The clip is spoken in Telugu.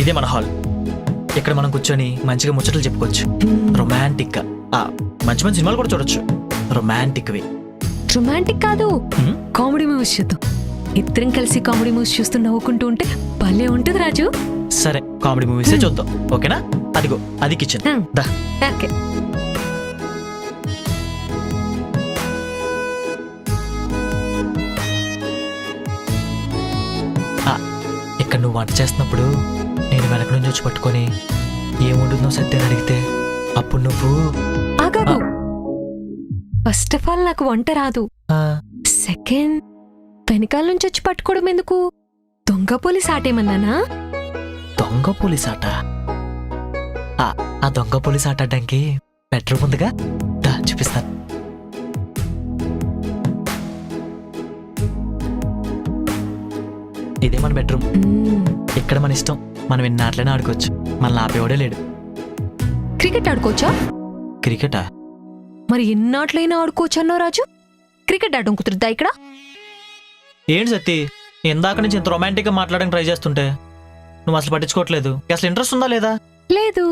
ఇదే మన హాల్. ఇక్కడ మనం కూర్చొని మంచిగా ముచ్చట్లు చెప్పుకోవచ్చు. రొమాంటిక్ గా మంచి మంచి సినిమాలు కూడా చూడొచ్చు. రొమాంటిక్ వి. రొమాంటిక్ కాదు, కామెడీ మూవీస్ చూద్దాం. ఇద్దరం కలిసి కామెడీ మూవీస్ చూస్తూ నవ్వుకుంటూ ఉంటే భలే ఉంటుంది రాజు. సరే, కామెడీ మూవీసే చూద్దాం. ఓకేనా? అదిగో అది కిచెన్. దా. ఓకే. ఇక్కడ నువ్వు వంట చేస్తున్నప్పుడు నేను వెనక నుంచి వచ్చి పట్టుకొని ఏముంటుందో సత్యాన్ని అడిగితే అప్పుడు నువ్వు ఆగాగు. ఫస్ట్ ఆఫ్ ఆల్ నాకు వంట రాదు. సెకండ్, వెనకాల నుంచి వచ్చి పట్టుకోవడం ఎందుకు? దొంగ పోలీస్ ఆటేమన్నానా? దొంగ పోలీస్ ఆట? ఆ దొంగ పోలీస్ ఆట ఆడడానికి బెడ్రూమ్ ఉందిగా, దా చూపిస్తాను. ఇదే మన బెడ్రూమ్. ఇక్కడ మన ఇష్టం, మనం ఎన్ని ఆటలైనా ఆడుకోవచ్చు. మనల్ని ఆపేవాడే లేడు. క్రికెట్ ఆడుకోవచ్చా? క్రికెటా? మరి ఎన్ని ఆటలైనా ఆడుకోవచ్చు అన్నావు రాజు. క్రికెట్ ఆడడం కుదురుద్దా ఇక్కడ? ఏంటి సత్తి, ఇందాక నుంచి ఇంత రొమాంటిక్ గా మాట్లాడడానికి ట్రై చేస్తుంటే నువ్వు అసలు పట్టించుకోవట్లేదు. అసలు ఇంట్రెస్ట్ ఉందా లేదా? లేదు.